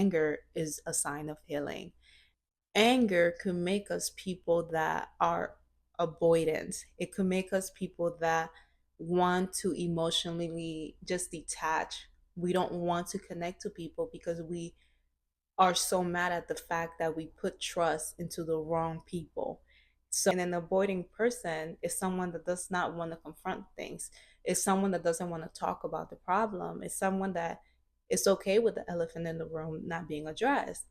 Anger is a sign of healing. Anger could make us people that are avoidant. It could make us people that want to emotionally just detach. We don't want to connect to people because we are so mad at the fact that we put trust into the wrong people. So, and an avoiding person is someone that does not want to confront things. Is someone that doesn't want to talk about the problem. Is someone that is okay with the elephant in the room not being addressed.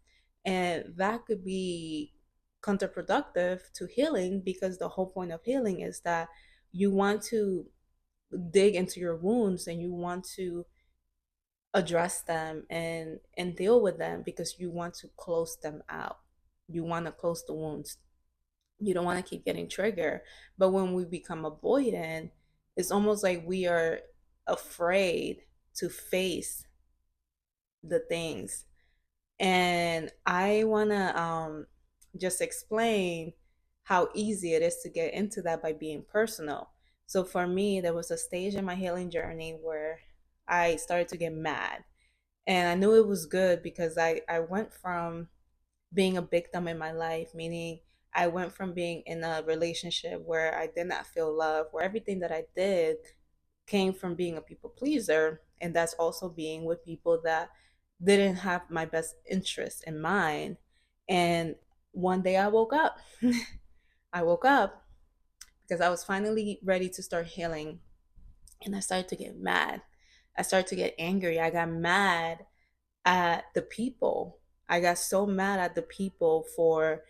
And that could be counterproductive to healing because the whole point of healing is that you want to dig into your wounds and you want to address them and deal with them because you want to close them out. You want to close the wounds. You don't want to keep getting triggered. But when we become avoidant, it's almost like we are afraid to face the things. And I want to just explain how easy it is to get into that by being personal. So for me, there was a stage in my healing journey where I started to get mad, and I knew it was good because I went from being a victim in my life, meaning I went from being in a relationship where I did not feel love, where everything that I did came from being a people pleaser. And that's also being with people that didn't have my best interest in mind. And one day I woke up. I woke up because I was finally ready to start healing. And I started to get mad. I started to get angry. I got mad at the people. I got so mad at the people for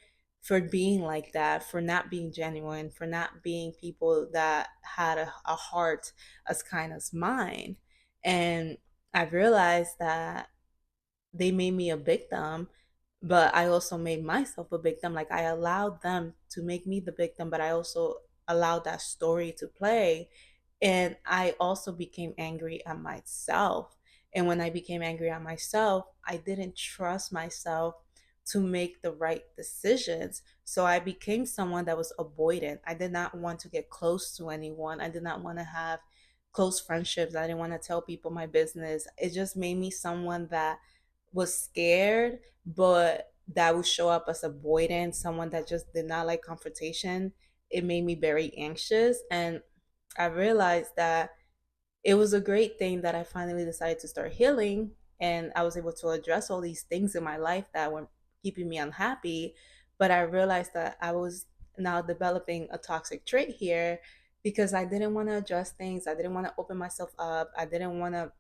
being like that, for not being genuine, for not being people that had a heart as kind as mine. And I realized that they made me a victim, but I also made myself a victim. Like I allowed them to make me the victim, but I also allowed that story to play. And I also became angry at myself. And when I became angry at myself, I didn't trust myself to make the right decisions. So I became someone that was avoidant. I did not want to get close to anyone. I did not want to have close friendships. I didn't want to tell people my business. It just made me someone that was scared, but that would show up as avoidant, someone that just did not like confrontation. It made me very anxious. And I realized that it was a great thing that I finally decided to start healing, and I was able to address all these things in my life that were keeping me unhappy. But I realized that I was now developing a toxic trait here because I didn't want to address things. I didn't want to open myself up. I didn't want to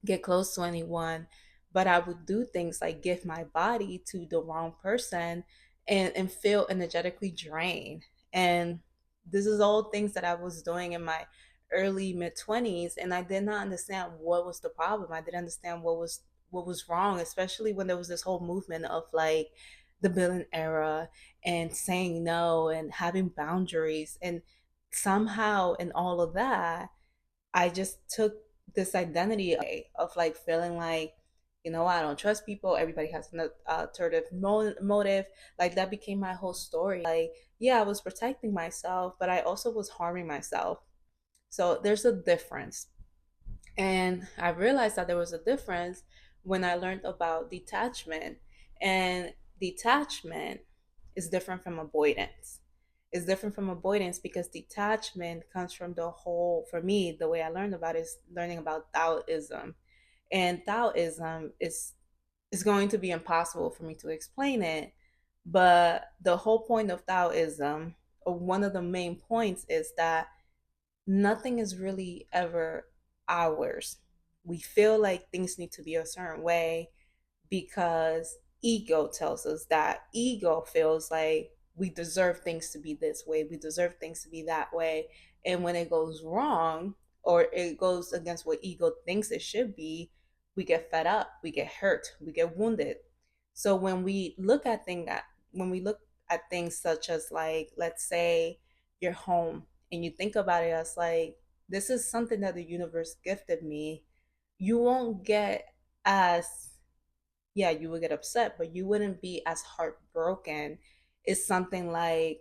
get close to anyone, but I would do things like give my body to the wrong person and feel energetically drained. And this is all things that I was doing in my early mid 20s, and I did not understand what was the problem. I didn't understand what was wrong, especially when there was this whole movement of like the billion era and saying no and having boundaries, and somehow in all of that I just took this identity of like feeling like, I don't trust people. Everybody has an alternative motive. Like that became my whole story. Like, yeah, I was protecting myself, but I also was harming myself. So there's a difference. And I realized that there was a difference when I learned about detachment. And detachment is different from avoidance. It's different from avoidance because detachment comes from the whole, for me, the way I learned about it is learning about Taoism. And Taoism is going to be impossible for me to explain it. But the whole point of Taoism, or one of the main points, is that nothing is really ever ours. We feel like things need to be a certain way because ego tells us that. Ego feels like we deserve things to be this way, we deserve things to be that way. And when it goes wrong or it goes against what ego thinks it should be, we get fed up, we get hurt, we get wounded. So when we look at things such as, like, let's say your home, and you think about it as like, this is something that the universe gifted me, you won't get as, yeah, you would get upset, but you wouldn't be as heartbroken. It's something like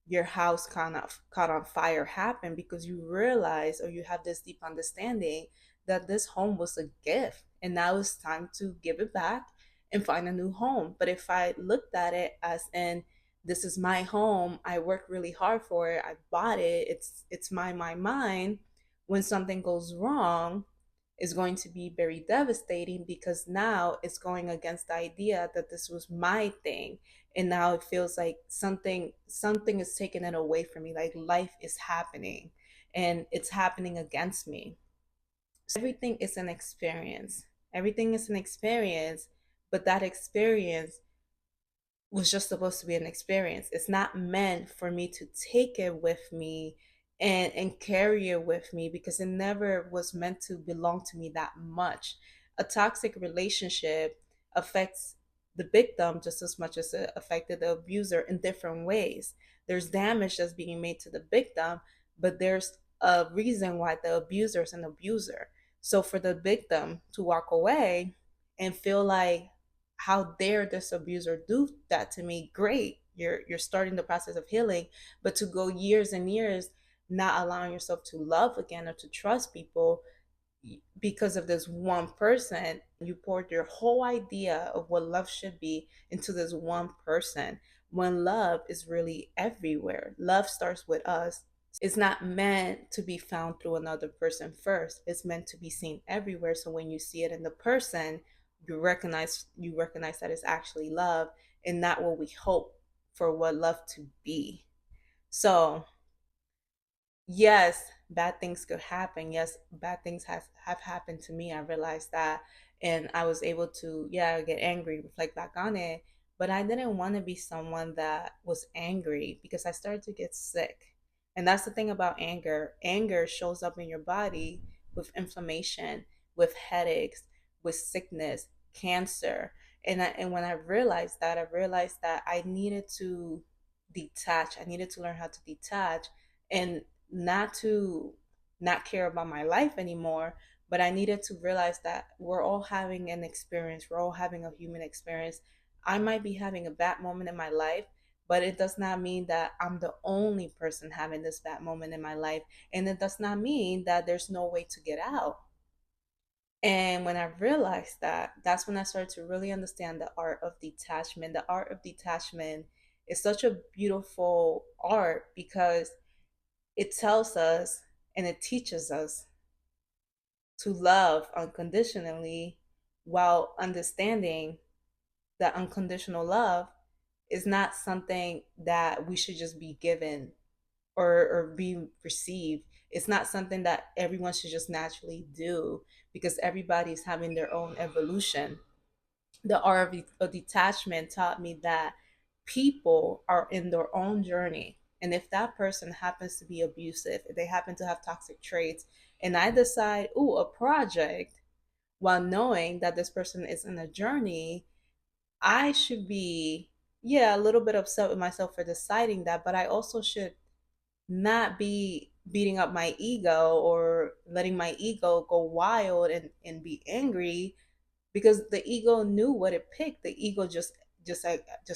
your house caught on fire happened because you realize, or you have this deep understanding that this home was a gift and now it's time to give it back and find a new home. But if I looked at it as in, this is my home, I worked really hard for it, I bought it, it's mine, when something goes wrong, is going to be very devastating, because now it's going against the idea that this was my thing, and now it feels like something is taking it away from me, like life is happening and it's happening against me. Everything is an experience. Everything is an experience, but that experience was just supposed to be an experience. It's not meant for me to take it with me and carry it with me, because it never was meant to belong to me that much. A toxic relationship affects the victim just as much as it affected the abuser in different ways. There's damage that's being made to the victim, but there's a reason why the abuser is an abuser. So for the victim to walk away and feel like, how dare this abuser do that to me? Great, you're starting the process of healing. But to go years and years not allowing yourself to love again or to trust people because of this one person, you poured your whole idea of what love should be into this one person, when love is really everywhere. Love starts with us. It's not meant to be found through another person first. It's meant to be seen everywhere. So when you see it in the person, you recognize that it's actually love, and not what we hope for what love to be. So yes, bad things could happen. Yes, bad things have happened to me. I realized that. And I was able to, yeah, get angry, reflect back on it. But I didn't want to be someone that was angry, because I started to get sick. And that's the thing about anger. Anger shows up in your body with inflammation, with headaches, with sickness, cancer. And when I realized that I needed to detach. I needed to learn how to detach, and not to not care about my life anymore, but I needed to realize that we're all having an experience. We're all having a human experience. I might be having a bad moment in my life, but it does not mean that I'm the only person having this bad moment in my life. And it does not mean that there's no way to get out. And when I realized that, that's when I started to really understand the art of detachment. The art of detachment is such a beautiful art, because it tells us and it teaches us to love unconditionally, while understanding that unconditional love is not something that we should just be given, or be received. It's not something that everyone should just naturally do, because everybody's having their own evolution. The art of detachment taught me that people are in their own journey. And if that person happens to be abusive, if they happen to have toxic traits, and I decide, ooh, a project, while knowing that this person is in a journey, I should be, yeah, a little bit upset with myself for deciding that, but I also should not be beating up my ego, or letting my ego go wild and be angry, because the ego knew what it picked. The ego just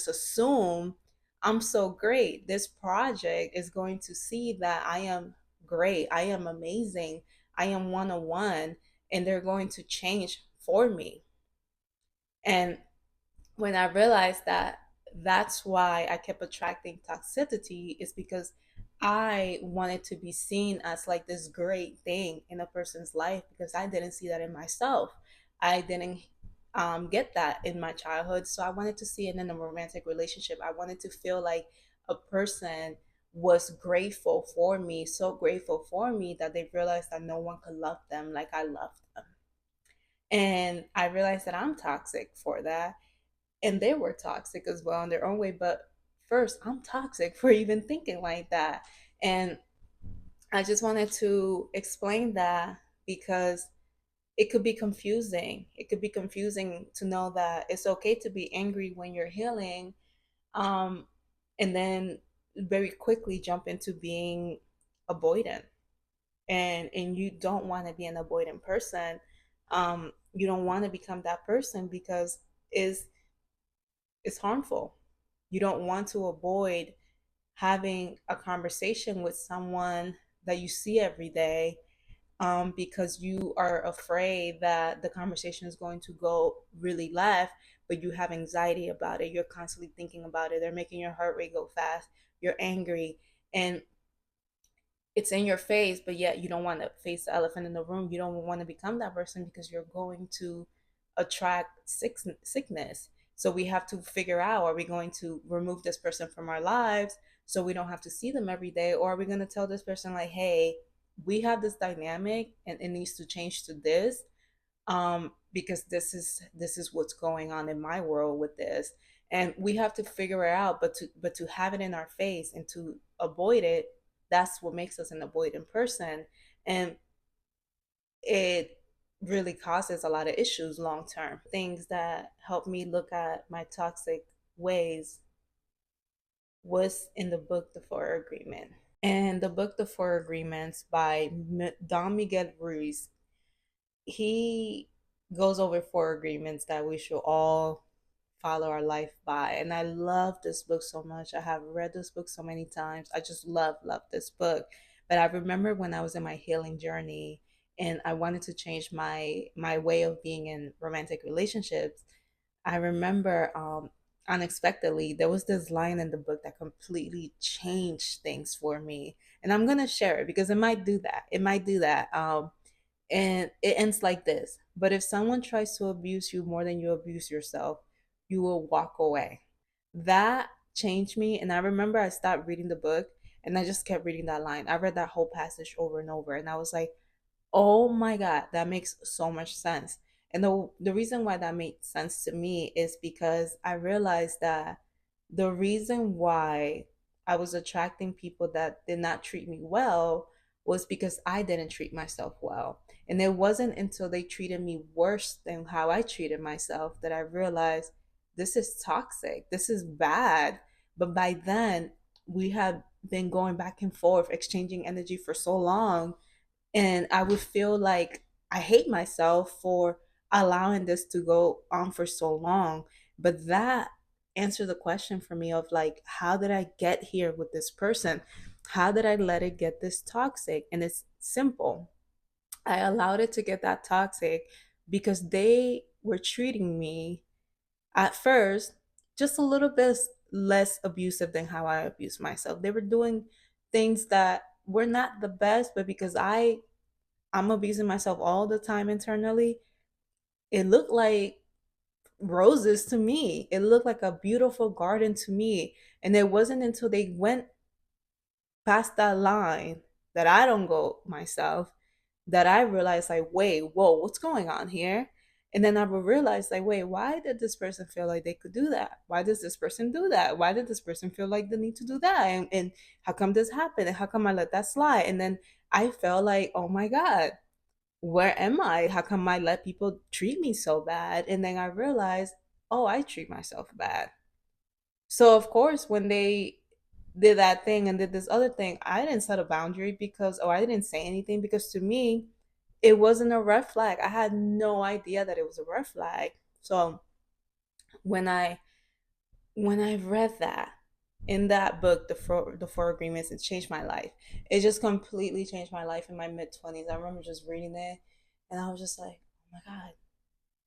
assumed, I'm so great. This project is going to see that I am great. I am amazing. I am 101, and they're going to change for me. And when I realized that that's why I kept attracting toxicity, is because I wanted to be seen as like this great thing in a person's life, because I didn't see that in myself. I didn't get that in my childhood. So I wanted to see it in a romantic relationship. I wanted to feel like a person was grateful for me, so grateful for me, that they realized that no one could love them like I loved them. And I realized that I'm toxic for that, and they were toxic as well in their own way. But first, I'm toxic for even thinking like that. And I just wanted to explain that, because it could be confusing. It could be confusing to know that it's okay to be angry when you're healing, um, and then very quickly jump into being avoidant. And you don't want to be an avoidant person. You don't want to become that person, because is it's harmful. You don't want to avoid having a conversation with someone that you see every day, because you are afraid that the conversation is going to go really left. but you have anxiety about it. You're constantly thinking about it. They're making your heart rate go fast. You're angry. And it's in your face, but yet you don't want to face the elephant in the room. You don't want to become that person because you're going to attract sickness. So we have to figure out, are we going to remove this person from our lives so we don't have to see them every day? Or are we going to tell this person, like, hey, we have this dynamic and it needs to change to this, because this is what's going on in my world with this, and we have to figure it out. But to have it in our face and to avoid it, that's what makes us an avoidant person. And it really causes a lot of issues long term. Things that help me look at my toxic ways was in the book The Four Agreement. And the book The Four Agreements by Don Miguel Ruiz, he goes over four agreements that we should all follow our life by. And I love this book so much. I have read this book so many times. I just love this book. But I remember when I was in my healing journey and I wanted to change my way of being in romantic relationships. I remember, unexpectedly, there was this line in the book that completely changed things for me. And I'm going to share it because it might do that. It might do that. And it ends like this: but if someone tries to abuse you more than you abuse yourself, you will walk away. That changed me. And I remember I stopped reading the book and I just kept reading that line. I read that whole passage over and over. And I was like, oh my God, that makes so much sense. And the reason why that made sense to me is because I realized that the reason why I was attracting people that did not treat me well was because I didn't treat myself well. And it wasn't until they treated me worse than how I treated myself that I realized this is toxic, this is bad. But by then, we had been going back and forth, exchanging energy for so long, and I would feel like I hate myself for allowing this to go on for so long. But that answered the question for me of, like, how did I get here with this person? How did I let it get this toxic? And it's simple. I allowed it to get that toxic because they were treating me at first just a little bit less abusive than how I abused myself. They were doing things that were not the best, but because I'm abusing myself all the time internally, it looked like roses to me. It looked like a beautiful garden to me. And it wasn't until they went past that line that I don't go myself that I realized, like, wait, whoa, what's going on here? And then I would realize, like, wait, why did this person feel like they could do that? Why does this person do that? Why did this person feel like they need to do that? And how come this happened? And how come I let that slide? And then I felt like, oh my God, where am I? How come I let people treat me so bad? And then I realized, oh, I treat myself bad. So of course, when they did that thing and did this other thing, I didn't set a boundary because, or I didn't say anything because to me, it wasn't a red flag. I had no idea that it was a red flag. So when I when I read that in that book, the four agreements, it changed my life. It just completely changed my life in my mid 20s. I remember just reading it, and I was just like, oh my God,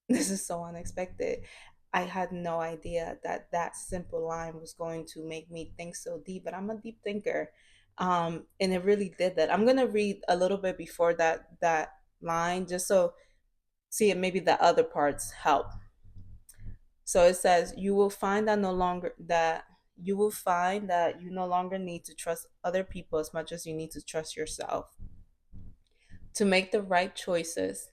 this is so unexpected. I had no idea that that simple line was going to make me think so deep, but I'm a deep thinker. And it really did that. I'm gonna read a little bit before that line, just so see if maybe the other parts help. So it says, you will find that you no longer need to trust other people as much as you need to trust yourself to make the right choices.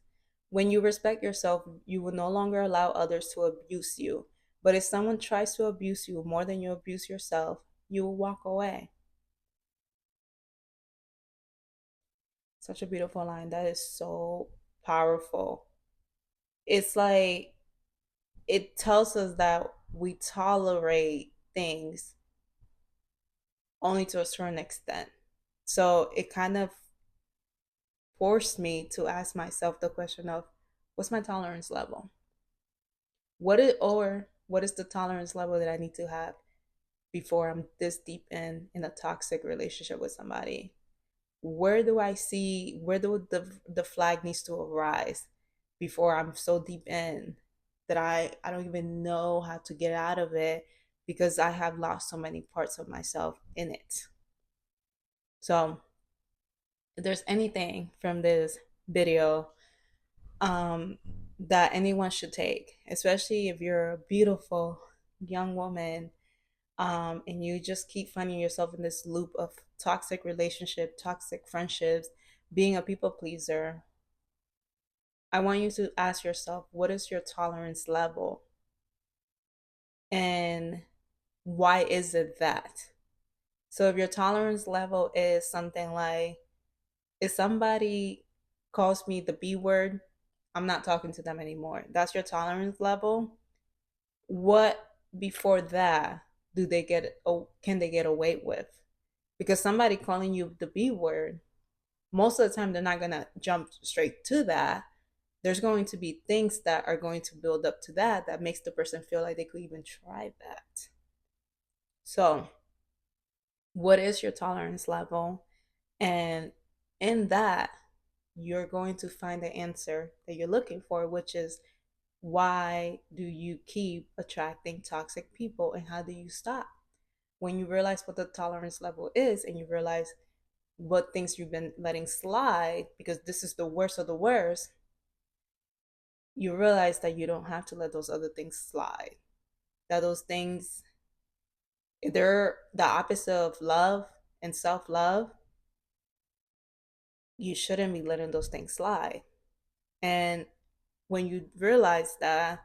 When you respect yourself, you will no longer allow others to abuse you. But if someone tries to abuse you more than you abuse yourself, you will walk away. Such a beautiful line. That is so powerful. It's like it tells us that we tolerate things only to a certain extent. So it kind of forced me to ask myself the question of, what's my tolerance level? What is the tolerance level that I need to have before I'm this deep in a toxic relationship with somebody? Where do I see where do the flag needs to arise before I'm so deep in? that I don't even know how to get out of it because I have lost so many parts of myself in it. So if there's anything from this video um, that anyone should take, especially if you're a beautiful young woman, and you just keep finding yourself in this loop of toxic relationship, toxic friendships, being a people pleaser, I want you to ask yourself, what is your tolerance level? And why is it that? So if your tolerance level is something like, if somebody calls me the B word, I'm not talking to them anymore. That's your tolerance level. What before that do they get? Oh, can they get away with? Because somebody calling you the B word, most of the time they're not gonna jump straight to that. There's going to be things that are going to build up to that that makes the person feel like they could even try that. So, what is your tolerance level? And in that, you're going to find the answer that you're looking for, which is, why do you keep attracting toxic people and how do you stop? When you realize what the tolerance level is and you realize what things you've been letting slide, because this is the worst of the worst, you realize that you don't have to let those other things slide. That those things, if they're the opposite of love and self love, you shouldn't be letting those things slide. And when you realize that,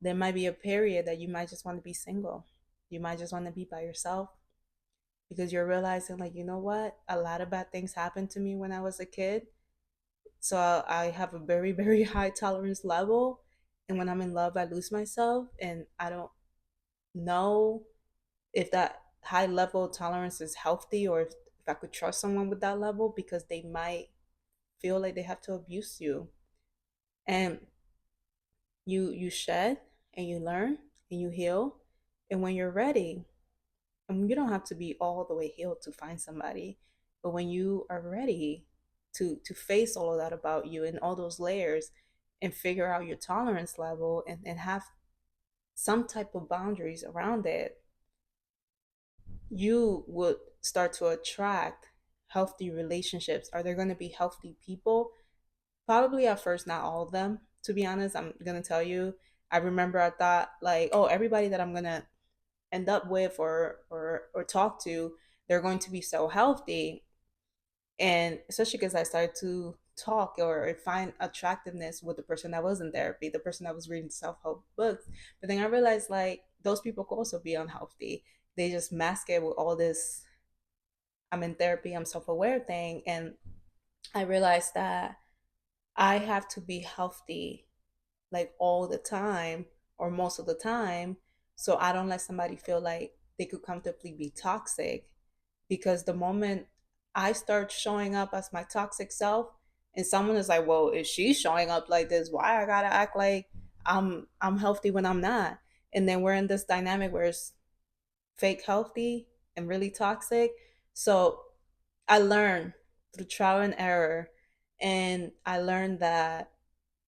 there might be a period that you might just want to be single. You might just want to be by yourself because you're realizing, like, you know what? A lot of bad things happened to me when I was a kid. So I have a very, very high tolerance level. And when I'm in love, I lose myself. And I don't know if that high level tolerance is healthy or if I could trust someone with that level because they might feel like they have to abuse you. And you shed and you learn and you heal. And when you're ready, and you don't have to be all the way healed to find somebody, but when you are ready to face all of that about you and all those layers and figure out your tolerance level and have some type of boundaries around it, you would start to attract healthy relationships. Are there going to be healthy people? Probably at first, not all of them. To be honest, I'm going to tell you. I remember I thought like, oh, everybody that I'm going to end up with or talk to, they're going to be so healthy. And especially because I started to talk or find attractiveness with the person that was in therapy, the person that was reading self-help books. But then I realized like those people could also be unhealthy. They just mask it with all this, I'm in therapy, I'm self-aware thing. And I realized that I have to be healthy like all the time or most of the time, so I don't let somebody feel like they could comfortably be toxic. Because the moment I start showing up as my toxic self and someone is like, well, if she's showing up like this, why I gotta act like I'm healthy when I'm not? And then we're in this dynamic where it's fake healthy and really toxic. So I learned through trial and error, and I learned that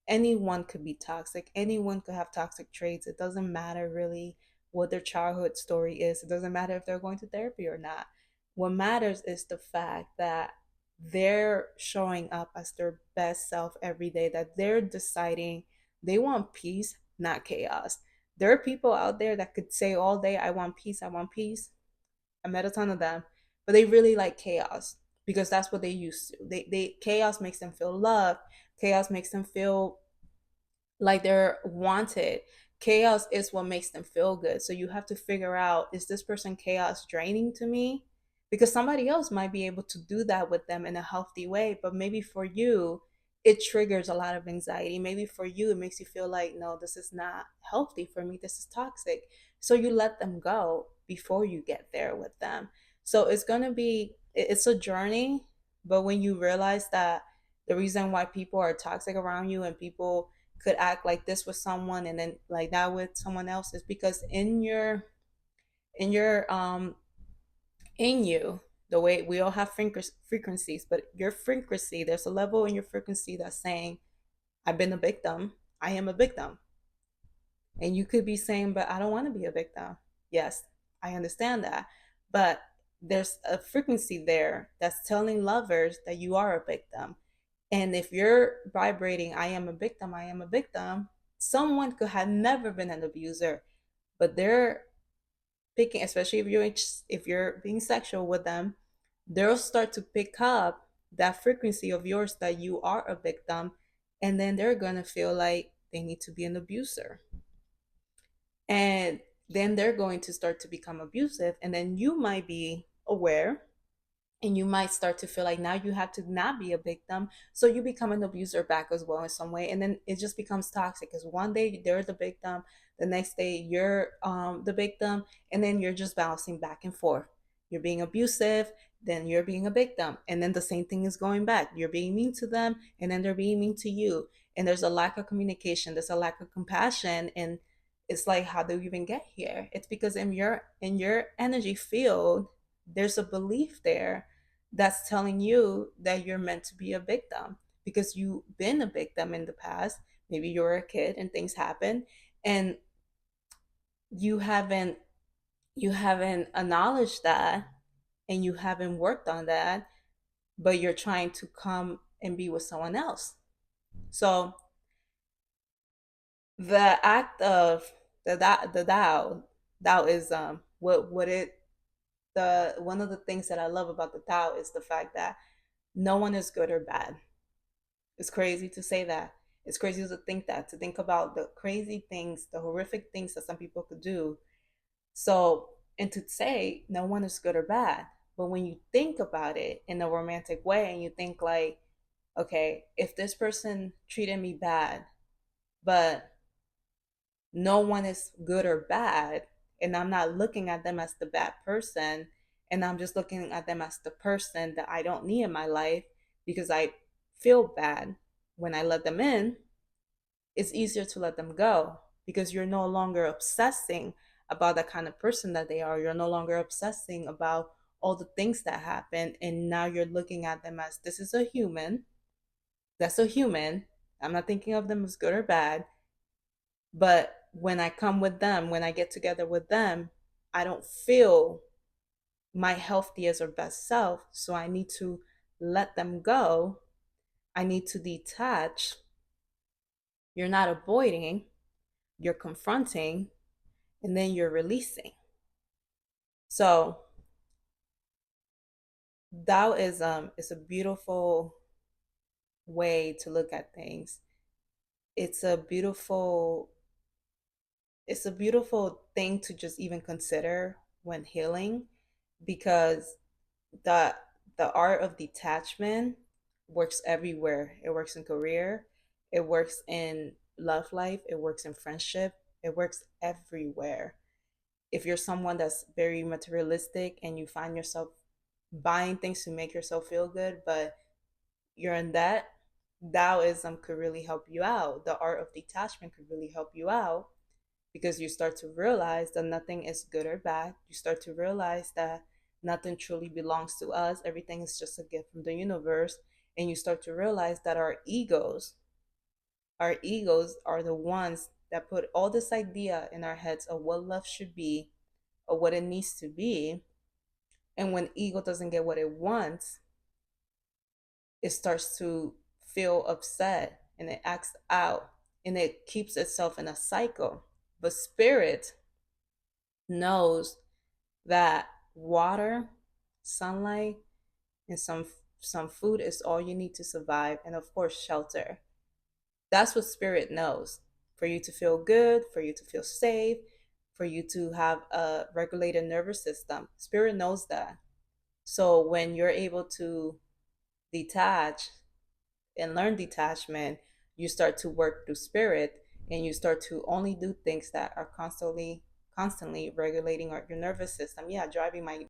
anyone could be toxic. Anyone could have toxic traits. It doesn't matter really what their childhood story is. It doesn't matter if they're going to therapy or not. What matters is the fact that they're showing up as their best self every day, that they're deciding they want peace, not chaos. There are people out there that could say all day, I want peace, I want peace. I met a ton of them, but they really like chaos because that's what they used to. They chaos makes them feel loved. Chaos makes them feel like they're wanted. Chaos is what makes them feel good. So you have to figure out, is this person chaos draining to me? Because somebody else might be able to do that with them in a healthy way, but maybe for you, it triggers a lot of anxiety. Maybe for you, it makes you feel like, no, this is not healthy for me. This is toxic. So you let them go before you get there with them. So it's going to be, it's a journey. But when you realize that the reason why people are toxic around you and people could act like this with someone and then like that with someone else is because in your in you, the way we all have frequencies, but your frequency, there's a level in your frequency that's saying, I've been a victim, I am a victim. And you could be saying, but I don't want to be a victim. Yes, I understand that. But there's a frequency there that's telling lovers that you are a victim. And if you're vibrating, I am a victim, someone could have never been an abuser, but they're picking, especially if you're being sexual with them, they'll start to pick up that frequency of yours that you are a victim, and then they're gonna feel like they need to be an abuser, and then they're going to start to become abusive, and then you might be aware, and you might start to feel like now you have to not be a victim, so you become an abuser back as well in some way, and then it just becomes toxic because one day they're the victim, the next day you're the victim, and then you're just bouncing back and forth. You're being abusive, then you're being a victim, and then the same thing is going back. You're being mean to them, and then they're being mean to you, and there's a lack of communication, there's a lack of compassion, and it's like, how do we even get here? It's because in your energy field, there's a belief there that's telling you that you're meant to be a victim because you've been a victim in the past. Maybe you were a kid and things happen, and you haven't you haven't acknowledged that, and you haven't worked on that, but you're trying to come and be with someone else. So the act of the Taoism, what it the one of the things that I love about the Tao is the fact that no one is good or bad. It's crazy to say that. It's crazy to think that, to think about the crazy things, the horrific things that some people could do. So, and to say no one is good or bad. But when you think about it in a romantic way and you think like, okay, if this person treated me bad, but no one is good or bad, and I'm not looking at them as the bad person, and I'm just looking at them as the person that I don't need in my life because I feel bad when I let them in, it's easier to let them go because you're no longer obsessing about the kind of person that they are. You're no longer obsessing about all the things that happen, and now you're looking at them as, this is a human, that's a human. I'm not thinking of them as good or bad. But when I come with them, when I get together with them, I don't feel my healthiest or best self. So I need to let them go. I need to detach. You're not avoiding, you're confronting, and then you're releasing. So Taoism is a beautiful way to look at things. It's a beautiful it's a beautiful thing to just even consider when healing, because the the art of detachment works everywhere. It works in career, it works in love life, it works in friendship, it works everywhere. If you're someone that's very materialistic and you find yourself buying things to make yourself feel good, but you're in debt, Taoism could really help you out. The art of detachment could really help you out because you start to realize that nothing is good or bad. You start to realize that nothing truly belongs to us. Everything is just a gift from the universe. And you start to realize that our egos are the ones that put all this idea in our heads of what love should be or what it needs to be. And when ego doesn't get what it wants, it starts to feel upset and it acts out and it keeps itself in a cycle. But spirit knows that water, sunlight, and some food is all you need to survive, and of course shelter. That's what spirit knows. For you to feel good, for you to feel safe, for you to have a regulated nervous system. Spirit knows that. So when you're able to detach and learn detachment, you start to work through spirit, and you start to only do things that are constantly regulating your nervous system. Yeah, driving my